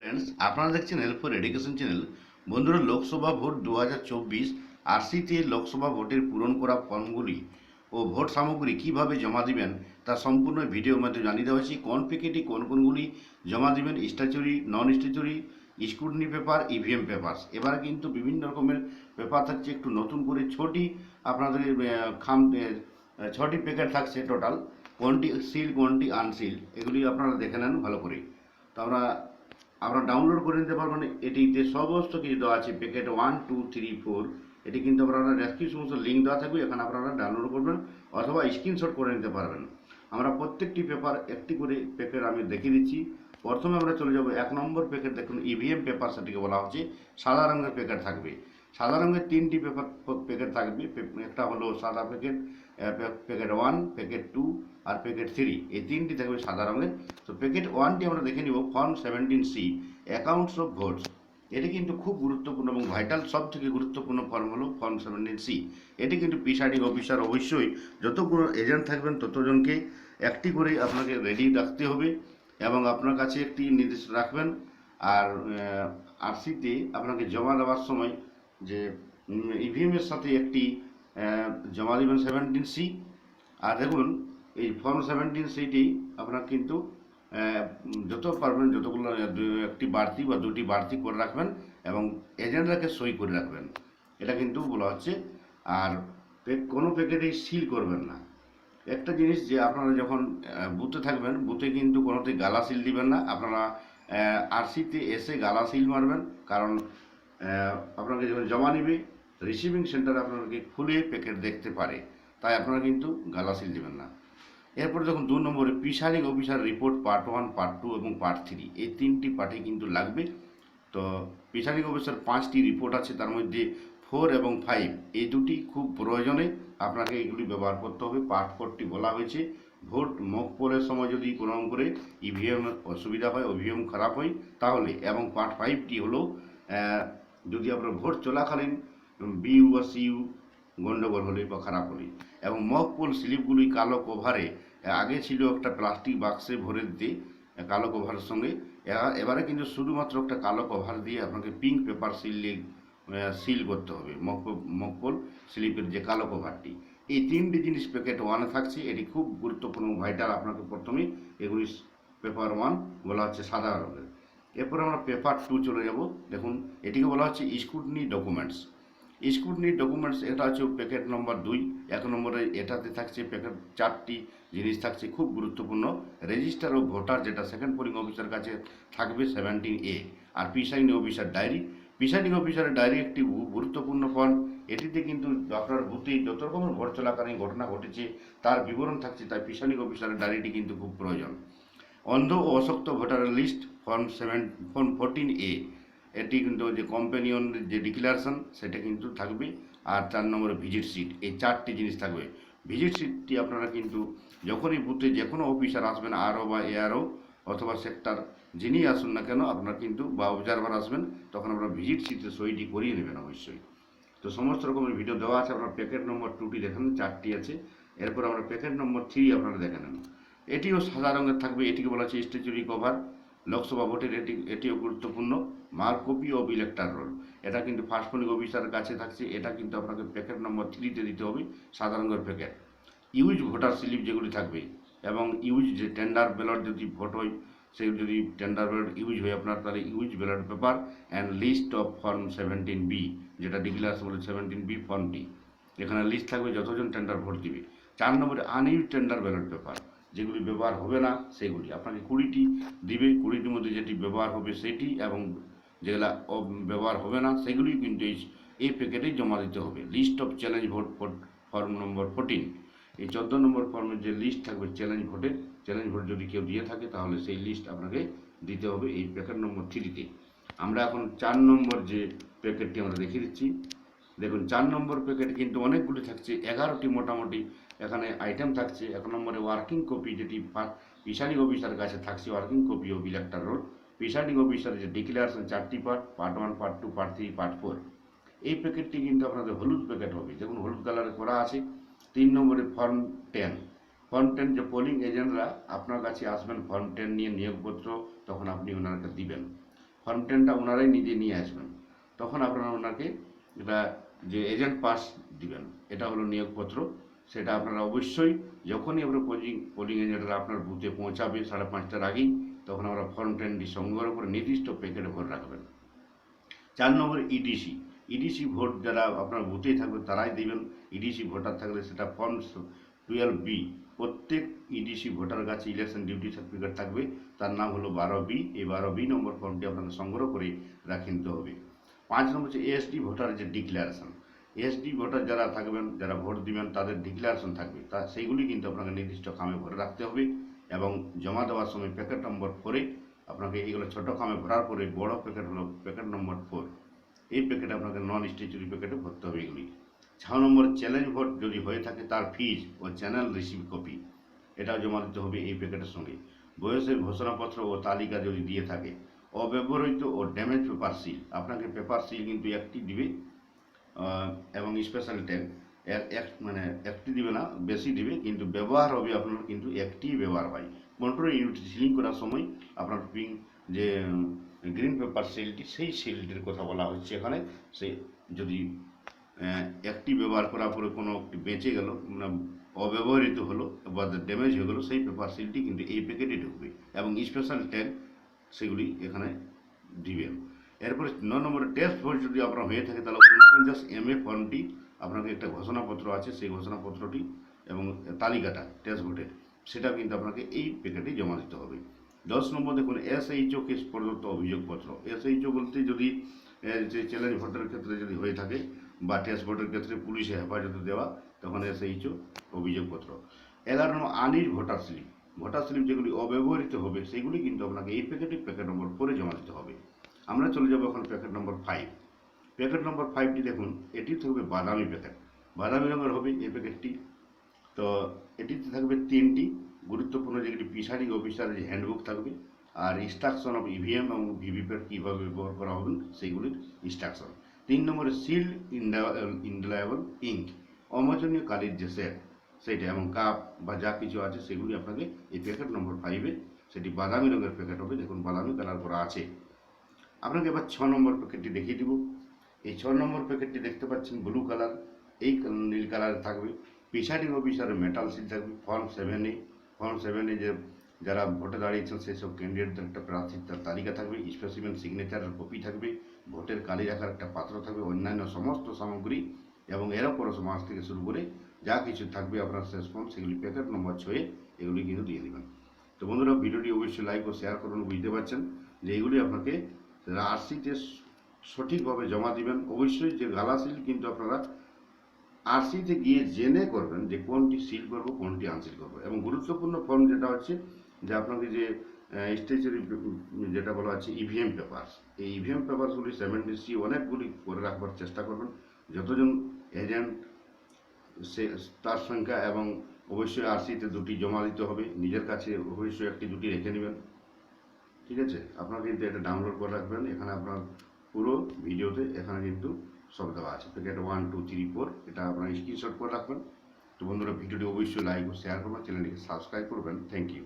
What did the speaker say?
Friends, আপনারা দেখছেন help for education channel. বন্ধুরা, লোকসভা ভোট 2024 আরসিতে লোকসভা ভোটের পূরণ করা ফর্মগুলি ও ভোট সামগ্রী কিভাবে জমা দিবেন তা সম্পূর্ণ ভিডিওর মধ্যে জানিয়ে দেওয়া হয়েছে। কোন প্যাকেটে কোনগুলি জমা দিবেন, statutory, non statutory, scrutiny paper, EVM paper. এবারে কিন্তু বিভিন্ন রকমের পেপার থাকছে। একটু নতুন করে আপনাদের ছটি প্যাকেট থাকছে টোটাল। কোনটি সিল, কোনটি আনসিল, এগুলি আপনারা দেখে নেন ভালো করে। তো আমরা ডাউনলোড করে নিতে পারবেন। এটিতে সমস্ত কিছু দেওয়া আছে, প্যাকেট 1, 2, 3, 4। এটি কিন্তু আপনারা ডেসক্রিপশন লিঙ্ক দেওয়া থাকবে, এখানে আপনারা ডাউনলোড করবেন অথবা স্ক্রিনশট করে নিতে পারবেন। আমরা প্রত্যেকটি পেপার একটি করে প্যাকেট আমি দেখিয়ে দিচ্ছি। প্রথমে আমরা চলে যাব 1 নম্বর প্যাকেট। দেখুন, ইভিএম পেপার, সেটিকে বলা হচ্ছে। সাদা রঙের প্যাকেট থাকবে। সাদা রঙের 3টি প্যাকেট থাকবে। একটা হলো সাদা প্যাকেট, প্যাকেট 1, প্যাকেট 2 আর প্যাকেট 3। এই 3টি থাকবে সাদা রঙের। তো প্যাকেট 1টি আমরা দেখে নিব, form 17C, accounts of votes. এটি কিন্তু খুব গুরুত্বপূর্ণ এবং ভাইটাল, সব থেকে গুরুত্বপূর্ণ ফর্ম হলো ফর্ম 17C। এটি কিন্তু প্রিসাইডিং অফিসার অবশ্যই যতগুলো এজেন্ট থাকবেন ততজনকে একটি করে আপনাকে রেডি রাখতে হবে এবং আপনার কাছে একটি নির্দেশ রাখবেন। আর আরসিতে আপনাকে জমা দেওয়ার সময় যে ইভিএমের সাথে একটি জমা দেবেন 17C। আর দেখুন, এই ফর্ম 17Cটি আপনার কিন্তু যত পারবেন যতগুলো একটি বাড়তি বা দুটি বাড়তি করে রাখবেন এবং এজেন্টরাকে সই করে রাখবেন, এটা কিন্তু বলা হচ্ছে। আর কোনো প্যাকেটেই সিল করবেন না। একটা জিনিস, যে আপনারা যখন বুথে থাকবেন, বুথে কিন্তু কোনোতেই গালা সিল দিবেন না। আপনারা আরসিতে এসে গালা সিল মারবেন, কারণ আপনাকে যখন জমা নিবে রিসিভিং সেন্টারে আপনাকে খুলে প্যাকেট দেখতে পারে, তাই আপনারা কিন্তু গালা সিল দিবেন না। এরপরে দেখুন 2 নম্বরে presiding officer report part 1, part 2 এবং পার্ট 3, এই 3টি পার্টে কিন্তু লাগবে। তো প্রিসাইডিং অফিসার 5টি রিপোর্ট আছে, তার মধ্যে 4 এবং 5 এই দুটি খুব প্রয়োজনে আপনাকে এগুলি ব্যবহার করতে হবে। পার্ট 4টি বলা হয়েছে ভোট মক পোলের সময় যদি কোনো করে ইভিএম অসুবিধা হয়, ইভিএম খারাপ হয় তাহলে, এবং পার্ট 5টি হলো যদি আপনার ভোট চলাকালীন বিইউ বা সিইউ গণ্ডগোল হলে বা খারাপ হলে। এবং মক পোল স্লিপগুলি কালো কভারে, আগে ছিল একটা প্লাস্টিক বাক্সে ভরে দিতে কালো কভারের সঙ্গে, এবারে কিন্তু শুধুমাত্র একটা কালো কভার দিয়ে আপনাকে পিঙ্ক পেপার সিল করতে হবে মক পোল স্লিপের যে কালো কভারটি। এই 3টি জিনিস প্যাকেট 1-এ থাকছে। এটি খুব গুরুত্বপূর্ণ, ভাইটাল। আপনাকে প্রথমে এগুলি পেপার 1 বলা হচ্ছে সাদা রঙের। এরপর আমরা পেপার 2 চলে যাব। দেখুন, এটিকে বলা হচ্ছে স্ক্রুটনি ডকুমেন্টস। স্ক্রুটনি ডকুমেন্টস, এটা হচ্ছে প্যাকেট নম্বর 2। 1 নম্বরে এটাতে থাকছে প্যাকেট 4টি জিনিস থাকছে খুব গুরুত্বপূর্ণ। রেজিস্টার অফ ভোটার, যেটা সেকেন্ড পোলিং অফিসার কাছে থাকবে 17A। আর প্রিসাইডিং অফিসার ডায়েরি। প্রিসাইডিং অফিসারের ডায়েরি একটি গুরুত্বপূর্ণ ফর্ম। এটিতে কিন্তু আপনার বুথে যত রকমের ভোট চলাকালীন ঘটনা ঘটেছে তার বিবরণ থাকছে, তাই প্রিসাইডিং অফিসারের ডায়েরিটি কিন্তু খুব প্রয়োজন। অন্ধ ও অশক্ত ভোটারের লিস্ট, ফর্ম 14A। এটি কিন্তু যে কম্পেনিয়ন যে ডিক্লারেশন সেটা কিন্তু থাকবে। আর 4 নম্বরে ভিজিট সিট, এই 4টি জিনিস থাকবে। ভিজিট সিটটি আপনারা কিন্তু যখনই বুথে যে কোনো অফিসার আসবেন, আরও বা এআরও অথবা সেক্টর যিনি আসুন না কেন, আপনারা কিন্তু বা অবজারভার আসবেন, তখন আপনারা ভিজিট সিটে সইটি করিয়ে নেবেন অবশ্যই। তো সমস্ত রকমের ভিডিও দেওয়া আছে। আপনার প্যাকেট নম্বর 2টি দেখেন, 4টি আছে। এরপর আমরা প্যাকেট নম্বর 3 আপনারা দেখে নেন। এটিও সাদা রঙের থাকবে। এটিকে বলা হচ্ছে স্ট্যাচুরি কভার। লোকসভা ভোটের এটিও গুরুত্বপূর্ণ। Mark copy of elector roll, এটা কিন্তু ফার্স্ট পোলিং অফিসারের কাছে থাকছে। এটা কিন্তু আপনাকে প্যাকেট নম্বর 3তে দিতে হবে, সাদা রঙের প্যাকেট। ইউজ ভোটার স্লিপ যেগুলি থাকবে, এবং ইউজ যে টেন্ডার ব্যালট যদি ভোট হয়, সেই যদি টেন্ডার ব্যালট ইউজ হয় আপনার, তাহলে use ballot paper and list of form 17B, যেটা ডিক্লারেশন বলে 17B ফর্মটি। এখানে লিস্ট থাকবে যতজন টেন্ডার ভোট দিবে। 4 নম্বরে আনইউজ টেন্ডার ব্যালট পেপার, যেগুলি ব্যবহার হবে না সেগুলি আপনাকে 20টি দিবে। 20টির মধ্যে যেটি ব্যবহার হবে সেটি, এবং যেগুলা ব্যবহার হবে না সেগুলি কিন্তু এই প্যাকেটেই জমা দিতে হবে। List of challenge vote, form number 14। এই 14 নম্বর ফর্মের যে লিস্ট থাকবে চ্যালেঞ্জ ভোট যদি কেউ দিয়ে থাকে তাহলে সেই লিস্ট আপনাকে দিতে হবে এই প্যাকেট নম্বর 3তে। আমরা এখন 4 নম্বর যে প্যাকেটটি আমরা দেখিয়ে দিচ্ছি। দেখুন, 4 নম্বর প্যাকেট কিন্তু অনেকগুলি থাকছে, 11টি মোটামুটি এখানে আইটেম থাকছে। 1 নম্বরে ওয়ার্কিং কপি, যেটি প্রিসাইডিং অফিসারের কাছে থাকছে, working copy of elector roll. Presiding অফিসারের যে ডিক্লারেশন 4টি part, part 1, part 2, part 3, part 4। এই প্যাকেটটি কিন্তু আপনাদের হলুদ প্যাকেট হবে, দেখুন হলুদ কালারে করা আছে। 3 নম্বরে ফর্ম 10। ফর্ম 10 যে পোলিং এজেন্টরা আপনার কাছে আসবেন ফর্ম 10 নিয়ে নিয়োগপত্র, তখন আপনি ওনাকে দিবেন। ফর্ম 10টা ওনারাই নিজে নিয়ে আসবেন। তখন আপনারা ওনাকে এটা যে এজেন্ট পাস দিবেন, এটা হলো নিয়োগপত্র। সেটা আপনারা অবশ্যই যখনই আপনার পোলিং এজেন্টরা আপনার বুথে পৌঁছাবে 5:30টার আগেই, তখন আমরা ফর্ম 10টি সংগ্রহ করে নির্দিষ্ট প্যাকেটে ভরে রাখবেন। 4 নম্বর ইডিসি। ইডিসি ভোট যারা আপনার বুথেই থাকবে তারাই দেবেন। ইডিসি ভোটার থাকলে সেটা ফর্ম 12B। প্রত্যেক ইডিসি ভোটার কাছে ইলেকশন ডিউটি সার্টিফিকেট থাকবে, তার নাম হলো 12B। এই 12B নম্বর ফর্মটি আপনাকে সংগ্রহ করে রাখে নিতে হবে। 5 নম্বর হচ্ছে এসডি ভোটার যে ডিক্লারেশন। এসডি ভোটার যারা থাকবেন, যারা ভোট দিবেন, তাদের ডিক্লারেশন থাকবে, তা সেইগুলি কিন্তু আপনাকে নির্দিষ্ট খামে ভরে রাখতে হবে এবং জমা দেওয়ার সময় প্যাকেট নম্বর 4-এ আপনাকে এইগুলো ছোটো খামে ভরার পরে বড় প্যাকেট হলো প্যাকেট নম্বর 4। এই প্যাকেটে আপনাকে নন স্ট্যাচুরি প্যাকেটে ভরতে হবে এগুলি। 6 নম্বর চ্যালেঞ্জ ভোট যদি হয়ে থাকে তার ফিজ ও চ্যানেল রিসিভ কপি এটাও জমা দিতে হবে এই প্যাকেটের সঙ্গে। বয়সের ঘোষণাপত্র ও তালিকা যদি দিয়ে থাকে। অব্যবহৃত ও ড্যামেজ পেপার সিল, আপনাকে পেপার সিল কিন্তু একটি দিবে এবং স্পেশাল ট্যাগ মানে একটি দিবে না, বেশি দিবে, কিন্তু ব্যবহার হবে আপনার কিন্তু একটি ব্যবহার হয়। কন্ট্রোল ইউনিট সিলিং করার সময় আপনার যে গ্রিন পেপার সিলটি, সেই সিলটির কথা বলা হচ্ছে এখানে। সে যদি একটি ব্যবহার করার পরে কোনো একটি বেঁচে গেল, মানে অব্যবহৃত হলো বা ড্যামেজ হয়ে গেলো, সেই পেপার সিলটি কিন্তু এই প্যাকেটে ঢুকবে এবং স্পেশাল ট্যাগ সেগুলি এখানে দিবেন। এরপরে 9 নম্বরে টেস্ট ভোট যদি আপনার হয়ে থাকে তাহলে 49 MA ফর্মটি আপনাকে একটা ঘোষণাপত্র আছে, সেই ঘোষণাপত্রটি এবং তালিকাটা টেস্ট ভোটের সেটা কিন্তু আপনাকে এই প্যাকেটে জমা দিতে হবে। 10 নম্বর দেখুন SHO কেস প্রদত্ত অভিযোগপত্র। SHO বলতে যদি যে চ্যালেঞ্জ ভোটের ক্ষেত্রে যদি হয়ে থাকে বা টেস্ট ভোটের ক্ষেত্রে পুলিশে হেফাজতে দেওয়া, তখন SHO অভিযোগপত্র। 11 নম্বর unused voter slip. Voter slip যেগুলি অব্যবহৃত হবে সেগুলি কিন্তু আপনাকে এই প্যাকেট নম্বর 4-এ জমা দিতে হবে। আমরা চলে যাবো এখন প্যাকেট নম্বর 5। প্যাকেট নম্বর 5টি দেখুন, এটি থাকবে বাদামি প্যাকেট, বাদামি রঙের হবে এই প্যাকেটটি। তো এটিতে থাকবে 3টি গুরুত্বপূর্ণ যেগুলি প্রিসাইডিং অফিসারের হ্যান্ডবুক থাকবে, আর ইনস্ট্রাকশন অফ ইভিএম এবং ভিভিপ্যাট কীভাবে ব্যবহার করা হবে সেইগুলির ইনস্ট্রাকশন। 3 নম্বরে সিল্ড ইনডেলায়েবল ইঙ্ক, অমোচনীয় কালির যে সেট সেইটা এবং কাপ বা যা কিছু আছে সেগুলি আপনাকে এই প্যাকেট নম্বর 5-এ সেটি বাদামি রঙের প্যাকেট হবে, দেখুন বাদামি কালার করা আছে। আপনাকে এবার 6 নম্বর প্যাকেটটি দেখিয়ে দিব। এই 6 নম্বর প্যাকেটটি দেখতে পাচ্ছেন ব্লু কালার, এই নীল কালারে থাকবে। প্রিসাইডিং অফিসারের মেটাল সিল থাকবে। ফর্ম 7-এ যে যারা ভোটে দাঁড়িয়েছেন সেই সব ক্যান্ডিডেটদের একটা প্রার্থীর তালিকা থাকবে, স্পেসিমেন সিগনেচারের কপি থাকবে, ভোটের কালি রাখার একটা পাত্র থাকবে, অন্যান্য সমস্ত সামগ্রী এবং এরপরও মাস থেকে শুরু করে যা কিছু থাকবে আপনার শেষ ফর্ম সেগুলি প্যাকেট নম্বর 6-এ এগুলি কিন্তু দিয়ে দেবেন। তো বন্ধুরা, ভিডিওটি অবশ্যই লাইক ও শেয়ার করুন। বুঝতে পারছেন যে এইগুলি আপনাকে আরসিতে সঠিকভাবে জমা দিবেন। অবশ্যই যে গালা সিল কিন্তু আপনারা আরসিতে গিয়ে জেনে করবেন যে কোনটি সিল করবো কোনটি আনসিল করবো। এবং গুরুত্বপূর্ণ ফর্ম যেটা হচ্ছে যে আপনাকে যে স্টেচুরি যেটা বলা হচ্ছে ইভিএম পেপারস, এই ইভিএম পেপারসগুলি 70C অনেকগুলি করে রাখবার চেষ্টা করবেন। যতজন এজেন্ট সে তার সংখ্যা, এবং অবশ্যই আরসিতে 2টি জমা দিতে হবে, নিজের কাছে অবশ্যই 1-2টি রেখে নেবেন। ঠিক আছে, আপনারা কিন্তু এটা ডাউনলোড করে রাখবেন। এখানে আপনার পুরো ভিডিওতে এখানে কিন্তু সব দেওয়া আছে, প্যাকেট 1, 2, 3, 4 এটা আপনারা স্ক্রিনশট করে রাখবেন। তো বন্ধুরা, ভিডিওটি অবশ্যই লাইক ও শেয়ার করবেন, চ্যানেলটিকে সাবস্ক্রাইব করবেন। Thank you.